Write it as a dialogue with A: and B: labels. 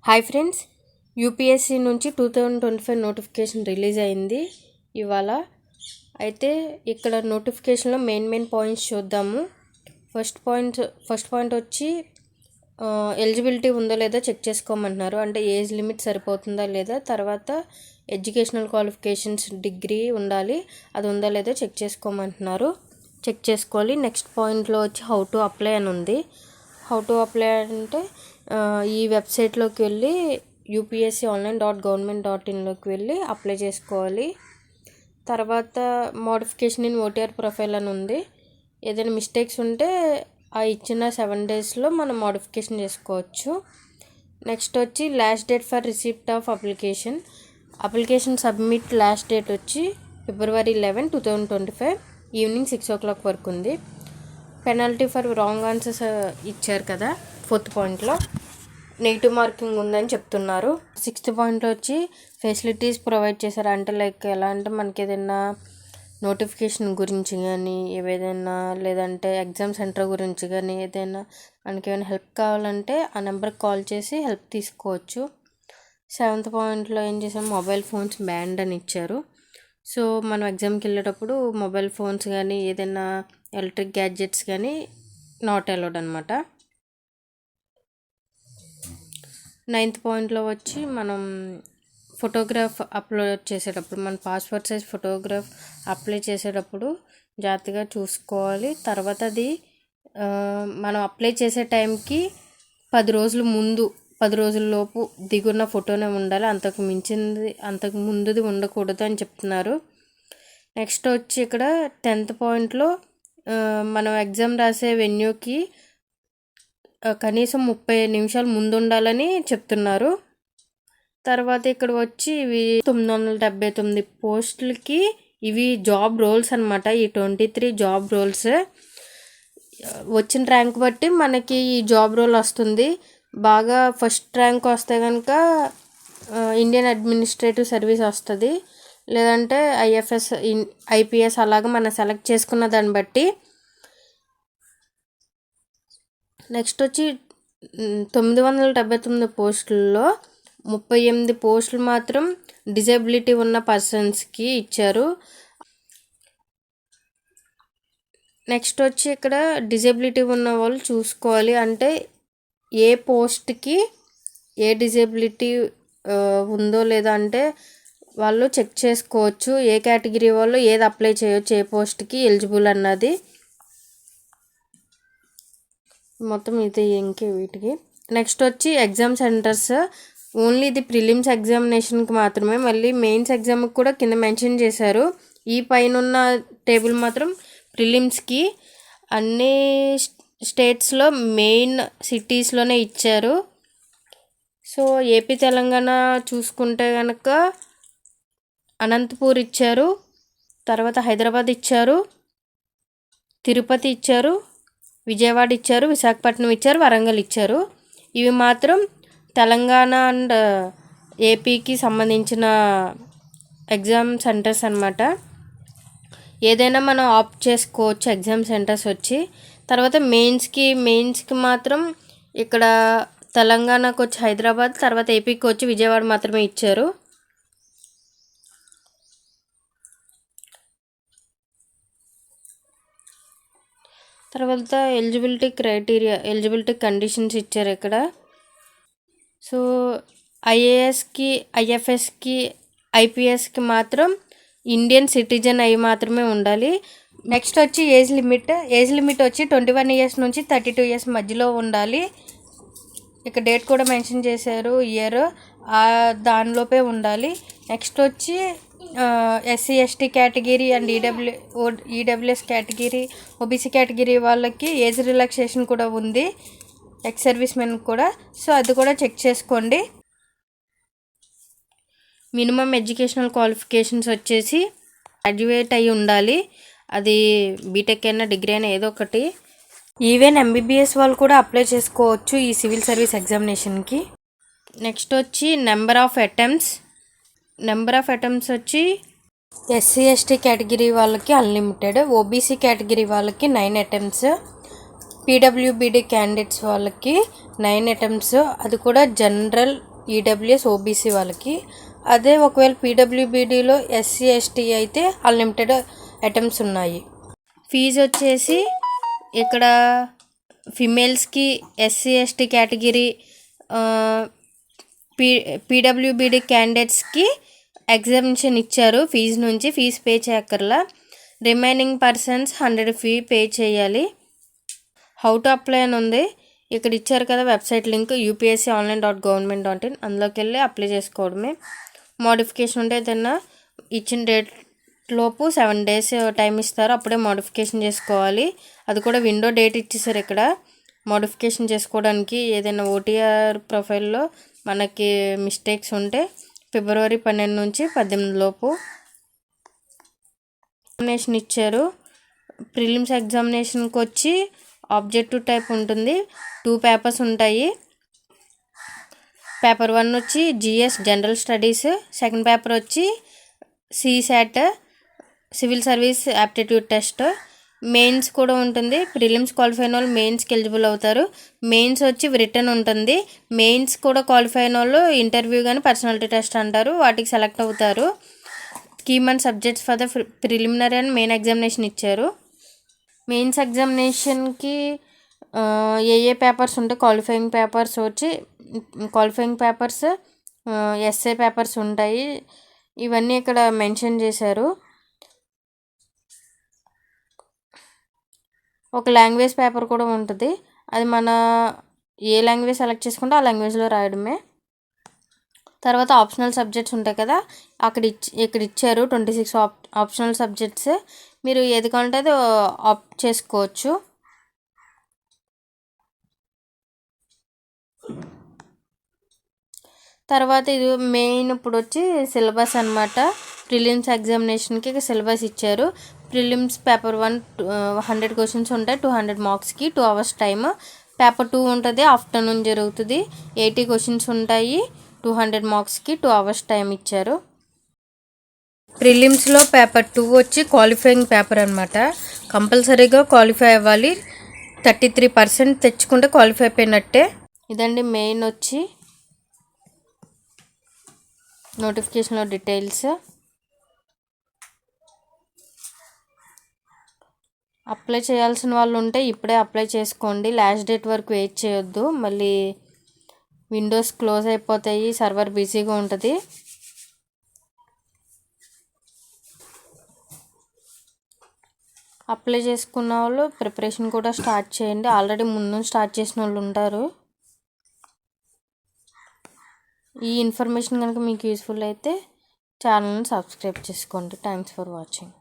A: Hi friends, UPSC నుంచి 2025 notification release అయింది ఇవాళ. అయితే ఇక్కడ నోటిఫికేషన్లో మెయిన్ పాయింట్స్ చూద్దాము. ఫస్ట్ పాయింట్ వచ్చి ఎలిజిబిలిటీ ఉందో లేదో చెక్ చేసుకోమంటున్నారు. అంటే ఏజ్ లిమిట్ సరిపోతుందా లేదా, తర్వాత ఎడ్యుకేషనల్ క్వాలిఫికేషన్స్ డిగ్రీ ఉండాలి, అది ఉందో లేదో చెక్ చేసుకోమంటున్నారు. చెక్ చేసుకోవాలి. నెక్స్ట్ పాయింట్లో వచ్చి హౌ టు అప్లై అని ఉంది. హౌ టు అప్లై అంటే ఈ వెబ్సైట్లోకి వెళ్ళి upsconline.government.in వెళ్ళి అప్లై చేసుకోవాలి. తర్వాత మోడిఫికేషన్ ఇన్ ఓటీఆర్ ప్రొఫైల్ అని ఉంది. ఏదైనా మిస్టేక్స్ ఉంటే ఆ ఇచ్చిన 7 daysలో మనం మోడిఫికేషన్ చేసుకోవచ్చు. నెక్స్ట్ వచ్చి last date for receipt of application submit last date వచ్చి February 11, 2025 ఈవినింగ్ 6 o'clock వరకు ఉంది. పెనాల్టీ ఫర్ రాంగ్ ఆన్సర్స్ ఇచ్చారు కదా 4th పాయింట్లో, నెగిటివ్ మార్కింగ్ ఉందని చెప్తున్నారు. 6th పాయింట్లో వచ్చి ఫెసిలిటీస్ ప్రొవైడ్ చేశారు. అంటే లైక్ ఎలా అంటే మనకి ఏదైనా నోటిఫికేషన్ గురించి కానీ ఏదైనా, లేదంటే ఎగ్జామ్ సెంటర్ గురించి కానీ ఏదైనా మనకి ఏమైనా హెల్ప్ కావాలంటే ఆ నెంబర్కి కాల్ చేసి హెల్ప్ తీసుకోవచ్చు. 7th పాయింట్లో ఏం చేసాం, మొబైల్ ఫోన్స్ బ్యాన్డ్ అని ఇచ్చారు. సో మనం ఎగ్జామ్కి వెళ్ళేటప్పుడు మొబైల్ ఫోన్స్ కానీ ఏదైనా ఎలక్ట్రిక్ గ్యాడ్జెట్స్ కానీ నాట్ అలౌడ్ అనమాట. 9th పాయింట్లో వచ్చి మనం ఫోటోగ్రాఫ్ అప్లోడ్ చేసేటప్పుడు, మన పాస్పోర్ట్ సైజ్ ఫోటోగ్రాఫ్ అప్లై చేసేటప్పుడు జాగ్రత్తగా చూసుకోవాలి. తర్వాత అది మనం అప్లై చేసే టైంకి 10 రోజుల లోపు దిగున్న ఫోటోనే ఉండాలి, అంతకు ముందుది ఉండకూడదు అని చెప్తున్నారు. నెక్స్ట్ వచ్చి ఇక్కడ 10th పాయింట్లో మనం ఎగ్జామ్ రాసే వెన్యూకి కనీసం 30 నిమిషాలు ముందు ఉండాలని చెప్తున్నారు. తర్వాత ఇక్కడ వచ్చి ఇవి 979 పోస్టులకి ఇవి జాబ్ రోల్స్ అనమాట. ఈ 23 జాబ్ రోల్స్ వచ్చిన ర్యాంక్ బట్టి మనకి ఈ జాబ్ రోల్ వస్తుంది. బాగా ఫస్ట్ ర్యాంక్ వస్తే కనుక ఇండియన్ అడ్మినిస్ట్రేటివ్ సర్వీస్ వస్తుంది, లేదంటే ఐపీఎస్ అలాగా మనం సెలెక్ట్ చేసుకున్న దాన్ని బట్టి. నెక్స్ట్ వచ్చి 979 పోస్టుల్లో 38 పోస్టులు మాత్రం డిజేబిలిటీ ఉన్న పర్సన్స్కి ఇచ్చారు. నెక్స్ట్ వచ్చి ఇక్కడ డిజేబిలిటీ ఉన్న వాళ్ళు చూసుకోవాలి. అంటే ఏ పోస్ట్కి ఏ డిజేబిలిటీ ఉందో లేదా అంటే వాళ్ళు చెక్ చేసుకోవచ్చు. ఏ కేటగిరీ వాళ్ళు ఏది అప్లై చేయవచ్చు, ఏ పోస్ట్కి ఎలిజిబుల్ అన్నది మొత్తం ఇది ఇంకే వీటికి. నెక్స్ట్ వచ్చి ఎగ్జామ్ సెంటర్స్ ఓన్లీ ఇది ప్రిలిమ్స్ ఎగ్జామినేషన్కి మాత్రమే, మళ్ళీ మెయిన్స్ ఎగ్జామ్కి కూడా కింద మెన్షన్ చేశారు. ఈ పైన ఉన్న టేబుల్ మాత్రం ప్రిలిమ్స్కి అన్ని స్టేట్స్లో మెయిన్ సిటీస్లోనే ఇచ్చారు. సో ఏపీ తెలంగాణ చూసుకుంటే కనుక అనంతపూర్ ఇచ్చారు, తర్వాత హైదరాబాద్ ఇచ్చారు, తిరుపతి ఇచ్చారు, విజయవాడ ఇచ్చారు, విశాఖపట్నం ఇచ్చారు, వరంగల్ ఇచ్చారు. ఇవి మాత్రం తెలంగాణ అండ్ ఏపీకి సంబంధించిన ఎగ్జామ్ సెంటర్స్ అన్నమాట. ఏదైనా మనం ఆప్ట్ చేసుకోవచ్చు ఎగ్జామ్ సెంటర్స్ వచ్చి. తర్వాత మెయిన్స్కి మాత్రం ఇక్కడ తెలంగాణకు వచ్చి హైదరాబాద్, తర్వాత ఏపీకి వచ్చి విజయవాడ మాత్రమే ఇచ్చారు. తర్వాత ఎలిజిబిలిటీ కండిషన్స్ ఇచ్చారు ఇక్కడ. సో ఐఏఎస్కి, ఐఎఫ్ఎస్కి, ఐపీఎస్కి మాత్రం ఇండియన్ సిటిజన్ అయి మాత్రమే ఉండాలి. నెక్స్ట్ వచ్చి ఏజ్ లిమిట్ వచ్చి 21 years నుంచి 32 years మధ్యలో ఉండాలి. ఇక డేట్ కూడా మెన్షన్ చేశారు, ఇయర్ దానిలోపే ఉండాలి. నెక్స్ట్ వచ్చి SC ST category and EWS category, OBC category వాళ్ళకి ఏజ్ రిలాక్సేషన్ కూడా ఉంది, ఎక్స్ సర్వీస్ మెన్ కూడా. సో అది కూడా చెక్ చేసుకోండి. మినిమం ఎడ్యుకేషనల్ క్వాలిఫికేషన్స్ వచ్చేసి గ్రాడ్యుయేట్ అయి ఉండాలి, అది బీటెక్ అయినా డిగ్రీ అయినా ఏదో ఒకటి. ఈవెన్ ఎంబీబీఎస్ వాళ్ళు కూడా అప్లై చేసుకోవచ్చు ఈ సివిల్ సర్వీస్ ఎగ్జామినేషన్కి. నెక్స్ట్ వచ్చి నెంబర్ ఆఫ్ అటెంప్ట్స్ వచ్చి ఎస్సీ ఎస్టీ కేటగిరీ వాళ్ళకి అన్లిమిటెడ్, ఓబీసీ కేటగిరీ వాళ్ళకి 9 attempts, పీడబ్ల్యూబీడీ క్యాండిడేట్స్ వాళ్ళకి 9 attempts, అది కూడా జనరల్ ఈడబ్ల్యూఎస్ ఓబీసీ వాళ్ళకి. అదే ఒకవేళ పీడబ్ల్యూబీడీలో ఎస్సీ ఎస్టీ అయితే అన్లిమిటెడ్ ఐటమ్స్ ఉన్నాయి. ఫీజు వచ్చేసి ఇక్కడ ఫిమేల్స్కి ఎస్సీ ఎస్టీ కేటగిరీ పీడబ్ల్యూబీడీ క్యాండిడేట్స్కి ఎగ్జామినేషన్ ఇచ్చారు. ఫీజు నుంచి ఫీజు పే చేయక్కర్లా. రిమైనింగ్ పర్సన్స్ 100 ఫీ పే చేయాలి. హౌ టు అప్లై అని ఉంది ఇక్కడ ఇచ్చారు కదా వెబ్సైట్ లింక్ upsconline.government.in, అందులోకి వెళ్ళి అప్లై చేసుకోవడమే. మోడిఫికేషన్ ఉంటే ఏదైనా ఇచ్చిన డేట్ లోపు 7 days టైం ఇస్తారు, అప్పుడే మోడిఫికేషన్ చేసుకోవాలి. అది కూడా విండో డేట్ ఇచ్చేసారు ఇక్కడ మోడిఫికేషన్ చేసుకోవడానికి. ఏదైనా ఓటీఆర్ ప్రొఫైల్లో మనకి మిస్టేక్స్ ఉంటే February 12 నుంచి 18 లోపు ఎగ్జామినేషన్ ఇచ్చారు. ప్రిలిమ్స్ ఎగ్జామినేషన్కి వచ్చి ఆబ్జెక్టివ్ టైప్ ఉంటుంది. 2 పేపర్స్ ఉంటాయి. పేపర్ 1 వచ్చి GS general studies, second paper వచ్చి CSAT civil service aptitude test. Mains కూడా ఉంటుంది. ప్రిలిమ్స్ క్వాలిఫై అయిన వాళ్ళు మెయిన్స్కి ఎలిజిబుల్ అవుతారు. మెయిన్స్ వచ్చి రిటర్న్ ఉంటుంది. మెయిన్స్ కూడా క్వాలిఫై అయిన వాళ్ళు ఇంటర్వ్యూ కానీ పర్సనాలిటీ టెస్ట్ అంటారు, వాటికి సెలెక్ట్ అవుతారు. Scheme and subjects for the preliminary and main examination ఇచ్చారు. మెయిన్స్ ఎగ్జామినేషన్కి ఏ పేపర్స్ ఉంటాయి, క్వాలిఫైయింగ్ పేపర్స్ ఎస్ఏ పేపర్స్ ఉంటాయి. ఇవన్నీ ఇక్కడ మెన్షన్ చేశారు. ఒక లాంగ్వేజ్ పేపర్ కూడా ఉంటుంది. అది మన ఏ లాంగ్వేజ్ సెలెక్ట్ చేసుకుంటే ఆ లాంగ్వేజ్లో రాయడమే. తర్వాత ఆప్షనల్ సబ్జెక్ట్స్ ఉంటాయి కదా, ఇక్కడ ఇచ్చారు 26 ఆప్షనల్ సబ్జెక్ట్స్. మీరు ఏది కావాలంటే అది ఆప్ట్ చేసుకోవచ్చు. తర్వాత ఇది మెయిన్ ఇప్పుడు వచ్చి సిలబస్ అనమాట. ప్రిలిమ్స్ ఎగ్జామినేషన్కి సిలబస్ ఇచ్చారు. ప్రిలిమ్స్ పేపర్ 1 100 క్వశ్చన్స్ ఉంటాయి, 200 మార్క్స్కి, 2 hours టైమ్. పేపర్ 2 ఉంటుంది, ఆఫ్టర్నూన్ జరుగుతుంది, 80 క్వశ్చన్స్ ఉంటాయి, 200 మార్క్స్కి, 2 hours టైం ఇచ్చారు. ప్రిలిమ్స్లో పేపర్ 2 వచ్చి క్వాలిఫైయింగ్ పేపర్ అనమాట. కంపల్సరీగా క్వాలిఫై అవ్వాలి. 33% తెచ్చుకుంటే క్వాలిఫై అయిపోయినట్టే. ఇదండి మెయిన్ వచ్చి నోటిఫికేషన్లో డీటెయిల్స్. అప్లై చేయాల్సిన వాళ్ళు ఉంటే ఇప్పుడే అప్లై చేసుకోండి. లాస్ట్ డేట్ వరకు వెయిట్ చేయొద్దు, మళ్ళీ విండోస్ క్లోజ్ అయిపోతాయి, సర్వర్ బిజీగా ఉంటుంది. అప్లై చేసుకున్న వాళ్ళు ప్రిపరేషన్ కూడా స్టార్ట్ చేయండి. ఆల్రెడీ ముందు స్టార్ట్ చేసిన వాళ్ళు ఉంటారు. ఈ ఇన్ఫర్మేషన్ కనుక మీకు యూస్ఫుల్ అయితే ఛానల్ని సబ్స్క్రైబ్ చేసుకోండి. Thanks for watching.